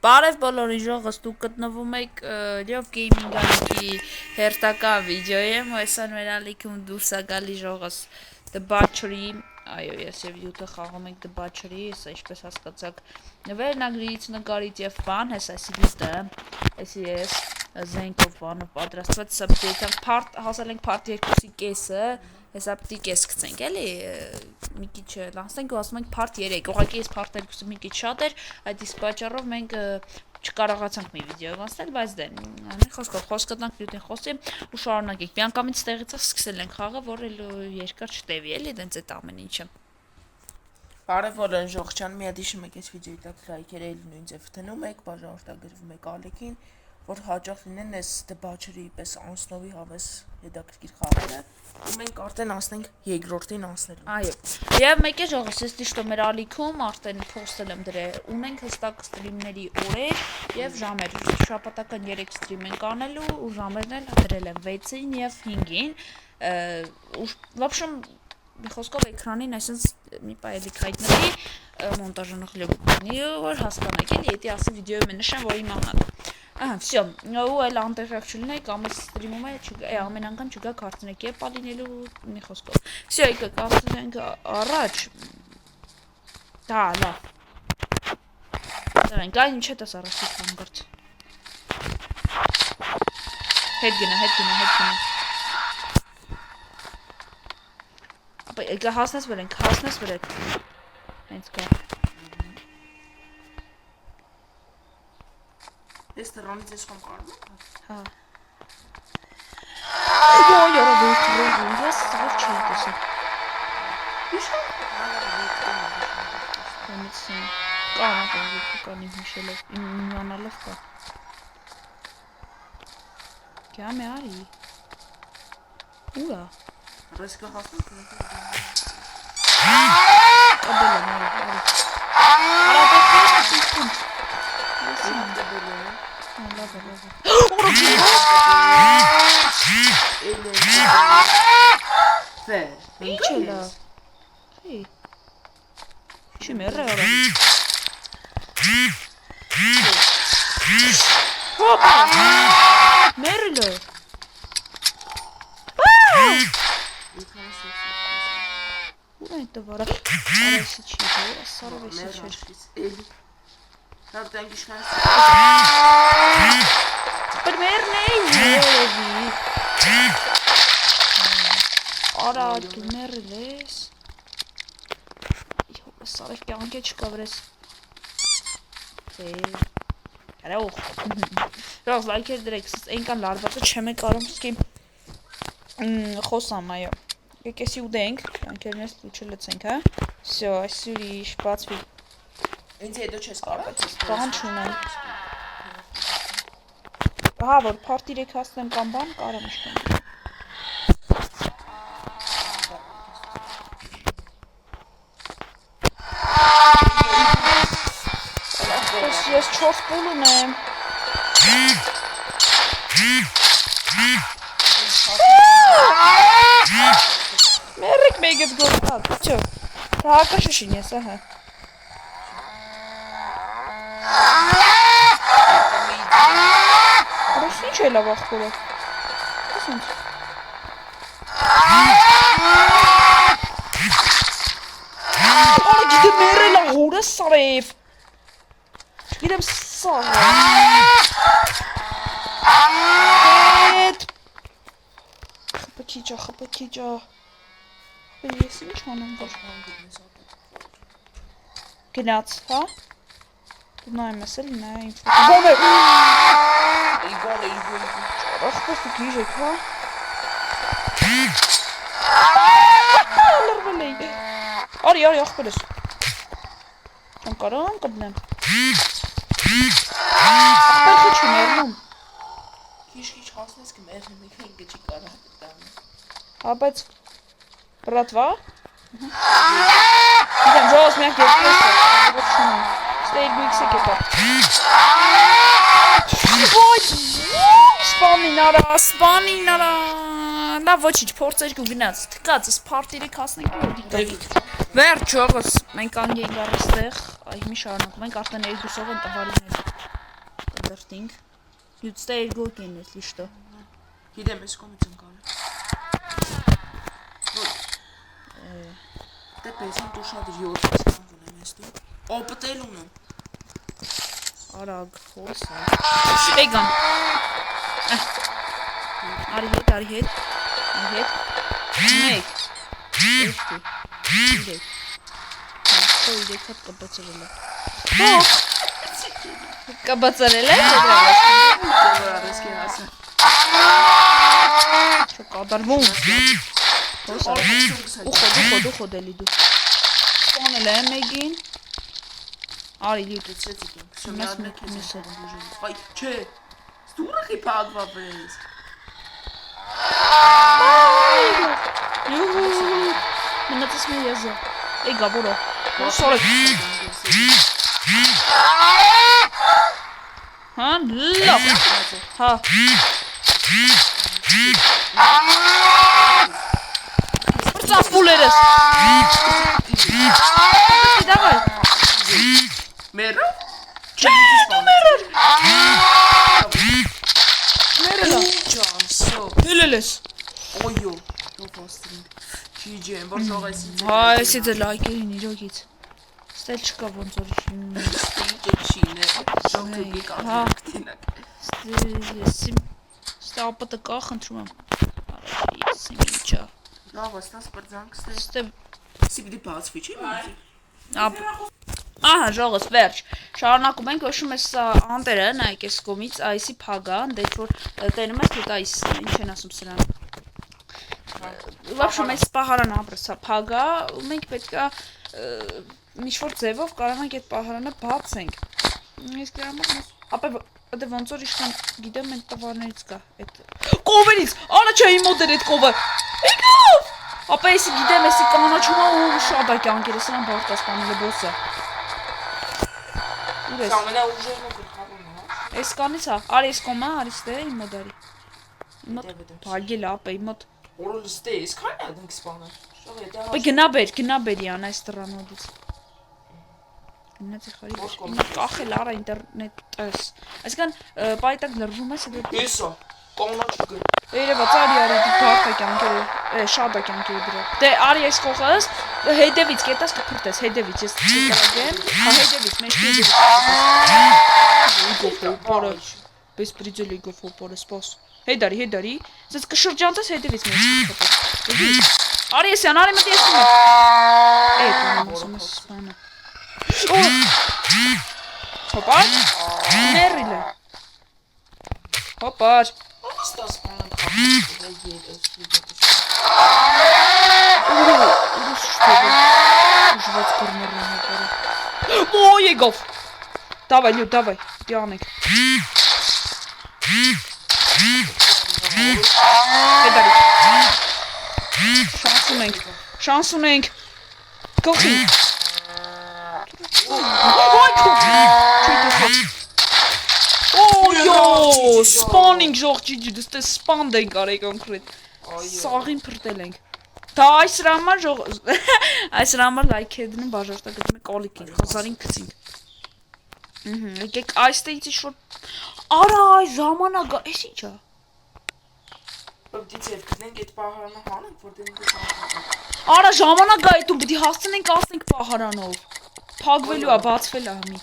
Բարև բոլորին ժողովուրդ, դուք գտնվում եք Լյով Գեյմինգ ալիքի հերթական վիդեոյում, հեսան մեր ալիքում դուրս է գալի ժողովուրդ The Butchery, այո, ես եւ յութը խաղում ենք The Butchery, հեսա ինչպես հասկացաք վերնագրից, նկարից եւ բան, հեսա սիլիտը, հեսի ես զենքով բանը պատրաստված, հեսա պիտի հասել ենք part 2-ի կեսը, հեսա պիտի կես գցենք, էլի մի քիչ լանցենք ու ասում ենք part 3, ուղղակի ես part 2-ը մի քիչ շատ էր, այդ իսկ պատճառով մենք չկարողացանք մի վիդեո անցնել, բայց դե խոսքով խոսկատնանք նյութին խոսի ու շարունակենք։ Միանգամից տեղից սկսել ենք խաղը, որ երկար չտևի, էլի դենց այդ ամեն ինչը։ Բարև բոլորին ժողովրդյան, մի հատ հիշում եք այս վիդեոյի տակ լայքերը նույն ձև տնում եք, բաժանորդագրվում եք ալիքին, որ հաճախ լինեն այս The Butchery պես անցնովի հավես հետաքրքիր խաղերը, ու մենք արդեն անցնենք երկրորդին անցնելու։ Այո։ Եվ մեկ է ժողովուրդ, ես ճիշտ մեր ալիքում արդեն փոստել եմ դրել, ունենք հստակ ստրիմների օրեր եւ ժամեր։ Շաբաթական 3 ստրիմ ենք անելու ու ժամերն էլ դրել եմ 6-ին եւ 5-ին։ В общем, խոսքով էկրանին այսպես մի պայելիկ հայտնվի, մոնտաժը նխլի որ հասկանաք, էլի, եթե ասի վիդեոյում է նշան, որ իմանաք։ Ահա, всё, ու այլ անտեղյակ չլինեք, կամ ստրիմում է, ամեն անգամ չգաք հարցնեք, երբ ալինելու մի խոսքով։ Всё, եկեք, ասենք առաջ։ Դա, լավ։ Դրանք, այն ինչ է տես առաջի կանգարց։ Հետ գնա։ Ապա եկա հասնես վրեք։ Հենց կա։ Ես դրանից ես խոմ կարում եմ։ Հա։ Յոյ, ես սաղ չի տեսել։ Իշա։ Համեցին։ Կանի հիշելով, իմանալով կա։ Կյամ է արի։ Ուրա։ Ռեսկա հասնեմ։ Աբել եմ արի։ Արատեք է։ Ինչ է լավ։ Հի։ Չի մերը արա։ Հոպա։ Մերլը։ Ուր է տվարա։ Արեսի չի, սարովեսի չէր։ Հավ դենք իշքան But մերն է երևի։ Արա, դու մերել ես։ Սարև կյանք է չկա վրես։ Կարող։ Ռոզ, լայքեր դրեք, ենքան լարվածը չեմ է կարում սկի խոսամ, այո։ Եկեսի ուդենք, կյանքերն ես լուչը լծենք, հա։ Всё, այսուրի շպացվի։ Ինձ հետո չես կարող, բան չունեմ։ Հա, որ part 3 հասնեմ կամ բան, կարամ իշտեմ։ Ես 4 պուլ ունեմ։ Մերիկ մեգետ գործած, չո, հակա շշին ես, ահա։ Արոս ինչ է լավ աղբորը։ Ես ինձ։ Արի գիտը մերել աղորը սարև։ Չգիտեմ սարը։ Հետ։ Խպը ես ինչ անեմ որ։ Գնաց, հա։ Դու նայում ես էլ նայ ինձ։ Գոն է։ Ախպոս ու գիժ եք, հա։ Լրվել էի։ Արի, ախպել ես։ Չեմ կարամ կդնեմ։ Ախպելքը չի մերնում։ Քիչ հասնես կմերնեմ, եկա ինքը չի կարա տանը։ Հա, բայց բրատվա։ Գիտեմ, ժողոց միակ երկրես է, որ չունեմ։ Ստեյր գույքսեք է կա։ Սպանին արա, լավ ոչիչ, փորձեր կու գնաց, թկած, ես part 3 հասնենք ու դիկագիտ։ Վերջ, ժողոց, մենք անգենք առստեղ, այ մի շարունակում ենք, արդեն երկուսով են տվարիներ։ Դրտինգ։ Յուտստե երկու կենես լիշտո։ Գիտեմ ես կոմից ընկալը։ Դե պեսան դու շատ յորտից կանգունեմ ես դու։ Օպտել ունեմ։ Արագ, հոսա։ Վեգան։ Արի հետ։ Մեկ։ Էստի։ Իրեք։ Հո իրեք հատ կբացրել է։ Հո։ Կբացրել է։ Արեսկի հասա։ Չկատարվում։ Հոսա։ Ուխոդ էլի դու։ Սպանել է մեկին։ Արի լիտ։ Դեցեցիք ենք։ Շմյադն է քեզ ուժից։ Վայ, չէ։ Ստուրախի փակվա վրես։ Մնացես մեր եզը։ Էգա բորո։ Սորեք։ Հա, լավ։ Հա։ Պրծավ պուլերս։ Դավայ։ Մերը։ Դու մերր։ Մերելա։ Ջանսո։ Հելելես։ Օյո, դու փոստին։ GG, որ շողեսի։ Հա, էսի դե լայքերին իրոքից։ Ստել չկա ոնց որ Ինչինը, շոկի կանգնակ։ Ստե ապտը կա խնդրում եմ։ Արի, ինչա։ Լավ, ստաս բրձանք ստե։ Ստե Սիպդի բացվի, չի միտի։ Ահա, ժողոց, վերջ։ Շարունակում ենք, ոչում ես անտերը, նայք ես կոմից, այսի փագան, դեչ որ տենում ես դուտ այս, ինչ են ասում սրան։ Ոչում ես պահարան ապրսա փագա, ու մենք պետքա ինչ-որ ձևով կարող ենք այդ պահարանը բացենք։ Իսկ ապա դե ոնց որ իշքան գիտեմ մենք տվարներից կա այդ կովերից, արա չէ իմ մոտ էր այդ կովը։ Եկավ։ Ապա էսի գիտեմ, էսի կանաչում է ու շատ է կյանքերը, սրան բարդ է սպանել է բոսը։ Ուր ես։ Ամենաուժեղը գլխավորն է, հա։ Էս կանից հա, արի էս կոմա, արի ստե իմ մոտ արի։ Իմ մոտ բարգել ապա իմ մոտ։ Որոլ ստե, ես քանի ադենք սպանել։ Շող է դա։ Պե գնա բերի ան այս տրանոդից։ Գնացի խարի։ Իմ կախել արա ինտերնետս։ Այսինքն պայտակ լրվում ես դե։ Հեսա, կանաչ գը։ Երևաց արի դու բարդ է կյանքերը, շատ է կյանքերը դրա։ Դե արի այս կողս, հետևից կետաս կփրտես, հետևից ես չկարագեմ, հա հետևից մեջ հետևից։ Պորը, բեսպրիձել եկով պորը սպաս։ Հետարի, սենց կշրջանցես հետևից մեջ կփրտես։ Արի եսյան, արի մտի եսում է։ Կանամ ասում ես սպանը։ Հոպար, մերիլ է։ Հոպար։ Ստաս բանան О, Егов! Давай, Люд, давай, пьяный. Шанс ունենք. Գողի. Օյո, սպանինգ ժող ջիջի, դստե սպանդ ենք արեկ կոնկրետ։ Սաղին պրտել ենք։ Դա այս ռամար ժող, այս ռամար լայքերդնում բաժարտագծում է կոլիքին, հազարին կծինք։ Եկեք այստեից ինչ-որ, արա այս ժամանագա, ես ինչա։ Պպտից եվ կտնենք էտ պահարանը հանենք, որ դենք ես անհատակ։ Արա ժամանագա էտում, բդի հասցնենք ասնենք պահարանով։ Պագվելու է, բացվել է համի։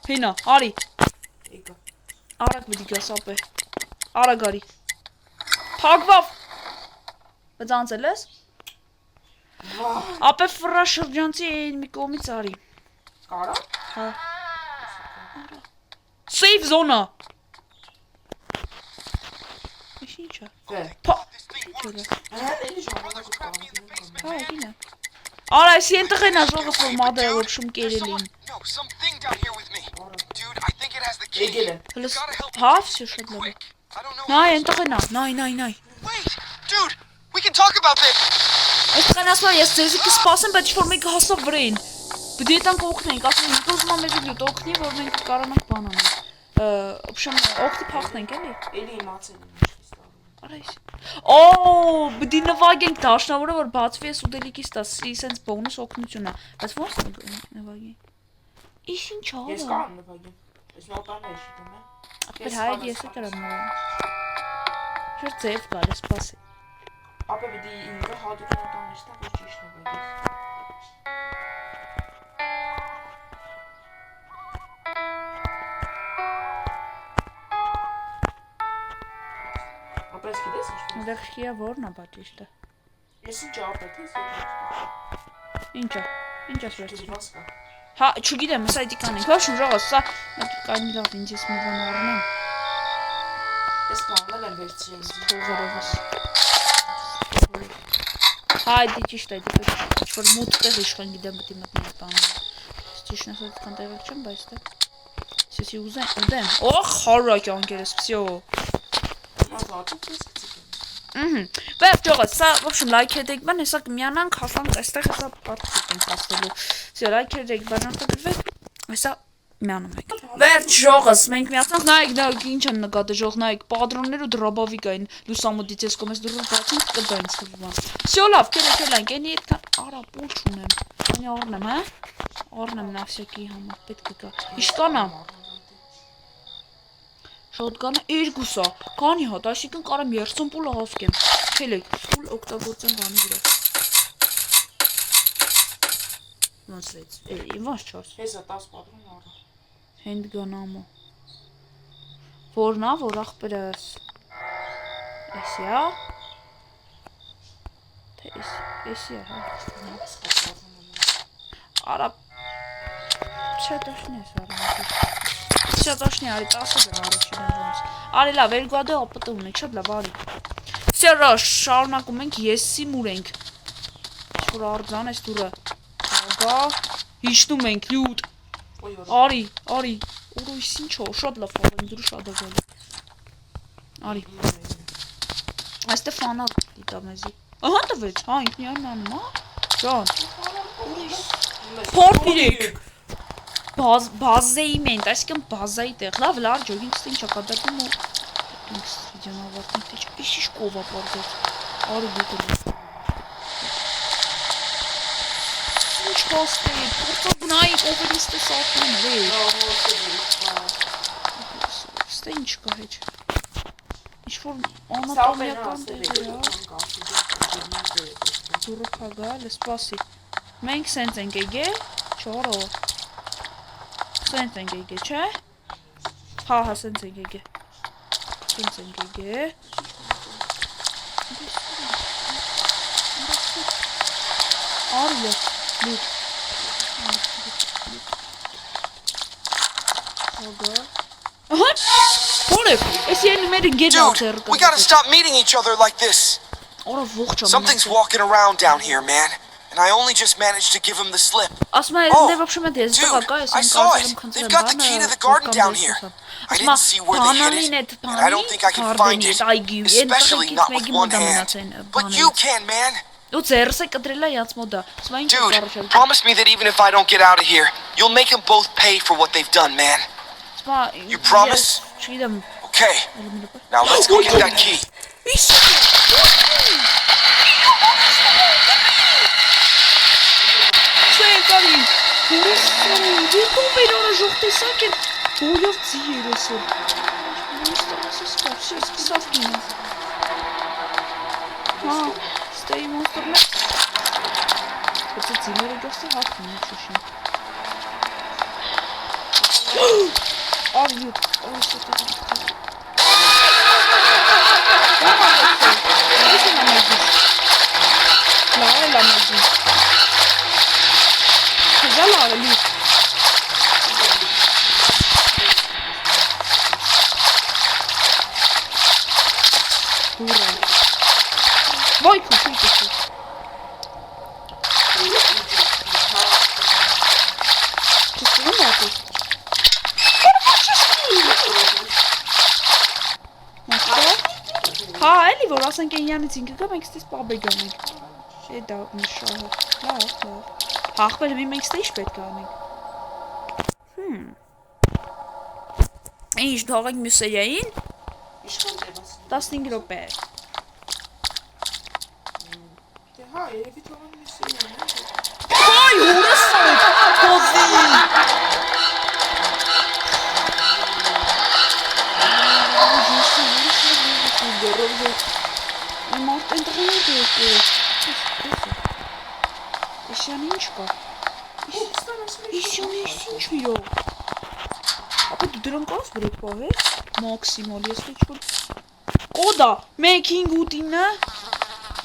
Հինա, արի։ Եկա։ Արագ բդի գաս ապե։ Արագ արի։ Պագվավ։ Բծանցել ես։ Ապե ֆրա շրջանցի էին մի կողմից արի։ Կարա։ Հա։ Safe zone-ը։ Ինչ ինչա։ Վեր։ Էլի ժամանակը պահարանը։ Հա, գինա։ Արա, ես ենտեղ են աժողը ֆորմադը է, որ շում կերել էին։ Եկել եմ։ Հա, վսյո շատ լավ է։ Նայ, ենտեղ են, նայ։ Այստեղ են ասում, ես ձեզի կսպասեմ, բայց որ մենք հասավ վրեին։ Բդի ետանք օգնենք, ասում ենք ուզում ամեջի լյուտ օգնի, որ մենք կարանանք բանանենք։ Ոբշեմ, օգտի պախնենք, էլի։ Էլի իմացել եմ ինչ Արայս։ Օ, բդի նվագենք դաշնավորը, որ բացվի ես ուտելիքից տասի, սենց բոնուս օգնություն է։ Բայց ոնց նվագենք։ Իս ինչ ա։ Ես կարամ նվագեմ։ Ես նոտան էի շիտում է։ Ապեր հայր եսը կրամ նորան։ Շուր ձև գալ է սպասի։ Ապա պիտի ինքը հատուկ նոտան էստա ոչ ճիշտ է բայց։ Ապրես գիտես ինչ։ Դեռ քիա որն է բաճիշտը։ Ես ինչ ապետ ես եկա։ Ինչա։ Ինչա սվերց։ Դիվասկա։ Հա, չգիտեմ, սա դի կանենք։ Ոչ ուժողը, սա կանի լավ ինձ ես մի բան առնեմ։ Ես բանալ եմ վերցրել ինձ։ Փողերովս։ Հա, դի ճիշտ է, դի ինչ-որ մութ տեղ իշխան գիտեմ պետք է մտնի բանը։ Ճիշտ ասած կան տեղեր չեմ, բայց դե։ Սեսի ուզեմ։ Օխ, հարակ անգերս, всё։ Մազատուկ ես գցի։ Վերջ ողը, սա, в общем, լայք հետեք բան, հեսա կմյանանք, հասանք, այստեղ հեսա պատրիկ ենք հասնելու։ Всё, լայք հետեք բան արտադրվեք, հեսա միանում եք։ Վերջ ժողս, մենք միացանք, նայեք, ինչ են նկատը ժող, նայեք, պատրոններ ու դրաբավի կային, լուսամուտից ես կոմես դուրս բացինք, կդային ստվման։ Всё լավ, կերեքելանք, ենի արա, պուլ չունեմ, անի առնեմ, հա, առնեմ նավսյակի համար, պետք է կա, իշկանա։ Շոտգանը երկուսա, կանի հատ, այսիկն կարեմ 30 պուլը հավկեմ, չելեք, պուլ օգտագործեմ բանի վրա։ Ոնց 6, ոնց 4։ Հեսա 10 պատրոն առա։ Հենդգան ամո։ Որնա, որ աղբերս։ Էսի ա։ Թե էսի ա, հա։ Արա, չէ տաշնի ես առանց։ Չէ տաշնի արի 10 դրամ առաջին ոնց։ Արի լավ, երկու հատ ապտը ունի, շատ լավ արի։ Սերա շարունակում ենք եսի մուրենք։ Ինչ-որ արձան ես դուրը։ Ագա, հիշնում ենք լյուտ։ Արի, օրույս ինչո, շատ լավ խաղում, դուրը շատ ագալի։ Արի։ Այստեղ ֆանատ դիտա մեզի։ Ահա տվեց, հա, ինքնիայն անում, հա։ Ջան։ Փորփիրեք։ Բազայի մենտ, այսինքն բազայի տեղ, լավ լավ ջոգ, ինքս ինչ ակադակում ու ինքս վիդեոն ավարտում, թե ինչ կով ապարդեց, արի գուտել ինչ հաստեիտ, որտա բնայի ովերիստը սատնում ստե ինչ կա հեչ ինչ-որ անատոմիական տեղի դուրը կագալ, սպասի մենք սենց ենք եգե, չորո Սենց ենք եգե, չէ? Հա, սենց ենք եգե Սենց ենք եգե Արիլը, լուտ Ահա, պորև, ես յեն մեր գետ աղցեր We gotta stop meeting each other like this. Արա ողջ ամեն Something's walking around down here, man. And I only just managed to give him the slip. Ասմա ես վաբշում եմ ես տղակա ես I saw it. They've got the key to the garden down here. I didn't see where they hid it, and I don't think I can find it, especially not with one hand. But you can, man. Ու ձերս է կտրել է յաց մոդա Սմա ինչ Dude, promise me that even if I don't get out of here, you'll make them both pay for what they've done, man. You promise? Չգիտեմ Okay. Now let's go get that key. Սեկարի Դիքում բերորը ժող տեսակ են Բոլով ձիեր էսոր Սկսավ կինը Հա, ստեի մոնստորն է Բծը ձիները գոստի հատվում է չուշին Արյութ, այս է տեղը Այս է նամեգիս Լավ է լամեգիս Քեզալ արելի Դուրը Վայ քուշույթ է Չստվում ատես Հա, էլի որ ասենք ենյանից ինքը կա, մենք ստիս պաբեգան ենք Չէ դա նշահը Լավ Հաղբեր մի մենք ստե ինչ պետք է անենք Ինչ դողենք մյուսերյային Իշքան տևաս 15 րոպե Դե հա, երևի թողան միսի Հայ, հորս սոտ, կոզի Մաքսիմալ ես ինչ-որ կոդա 1-5-8-9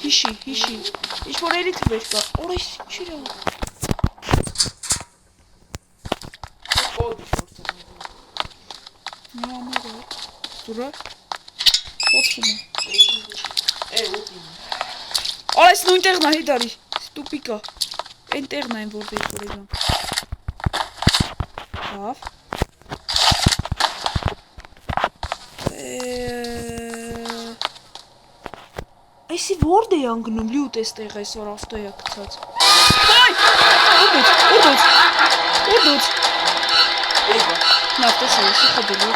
հիշի ինչ-որ էլի թվեր կա օր այս ինչեր է Դուրա Ոչինչ Այս նույն տեղն է հիդարի ստուպիկա Այն տեղն այն որտեղ որեգան Լավ Այսի որդ է անգնում լյուտ ես տեղ այսօր ավտոյա կցած Վայ Ուդուց Նա տեսա եսի խոդելու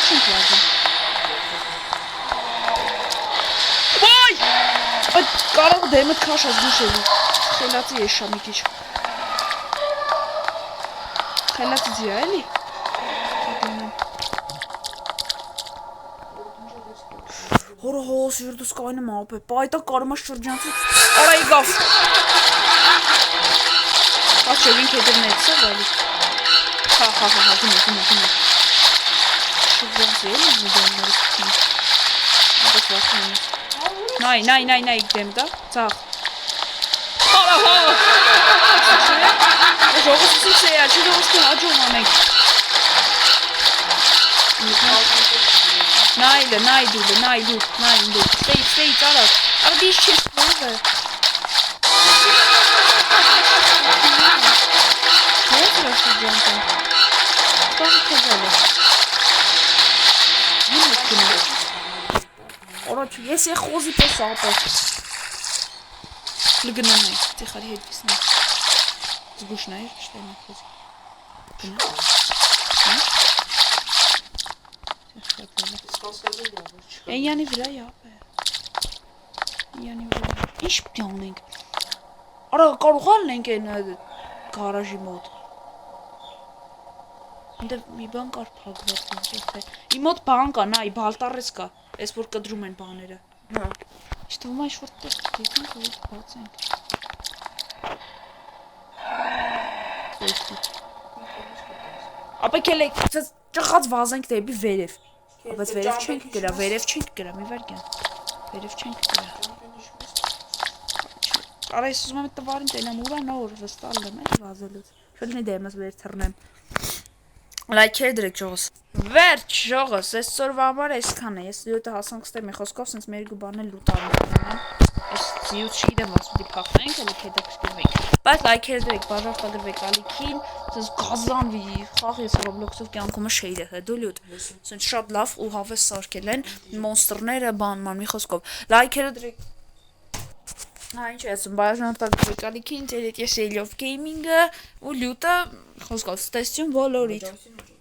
չենք լազում Վայ Այդ կարող դեմըտ քաշած դուշելի Խելացի ես շա մի քիչ Խելացի ձիա էլի Հորը հոս վիրդուս կայնը մապ է, պայտա կարմաս շրջանցի, արա իգավ Աչևին կետր նեցը վալի Հա, գնա Շրջանցի էլի վիդեոների կտին Ապես վախանից Նայ դեմ դա, ծաղ Արա հա Ժողովսուս է, չի ժողովսկը հաջում ամենք Նայ դուլը, Ստեյ, ծարակ, արդիշ չես պողը Ես ռաշի ջանտան Ստաղը կեզալ է Հին ես կնա Առաջ, ես է խոզի պես ապը Լգնա նայ, տիխարի հետվիս նայ Զգուշ նայր, շտայն է խոզի Գնա Էյանի վրա յապ է Ինչ պիտի անենք Արա կարող անենք են գարաժի մոտ Ընդև մի բան կար պագված Ի մոտ բան կա, նայ, բալտարես կա Ես որ կդրում են բաները Իշտվում այս որ տեղ դիքնք որ բացենք Ապեկ էլ եք ճղած վազենք դեպի վերև Բայց վերև չենք գրա, մի վարկյան Վերև չենք գրա Արա ես ուզում եմ այդ տվարին տենամ ուրա նոր վստալ եմ էլ վազելուց Շլնի դեմս վեր թրնեմ Լայքեր դրեք ժողս Վերջ ժողս, ես ծորվա համար այսքան է Ես լյոտը հասանք ստեմ է խոսքով սենց մերգու բանել լուտարում Ես զիուց շիրեմ ոնց պիտի փախնենք, էլի հետաքրքրվենք Բայց լայքեր դրեք, բաժարտագրվեք ալիքին Սենց գազանվի, խաղ ես Roblox-ով կյանքումը շեյր է դու լյոտ Սենց շատ լավ ու հավես սարքել են Մոնստրները բանման մի խոսքով Լայքերը դրեք Հա ինչ եմ, բաժարտագրվեք ալիքին Ձեր հետ ես Ellie of Gaming-ը ու լյոտը խոսքով ստեսություն բոլորիդ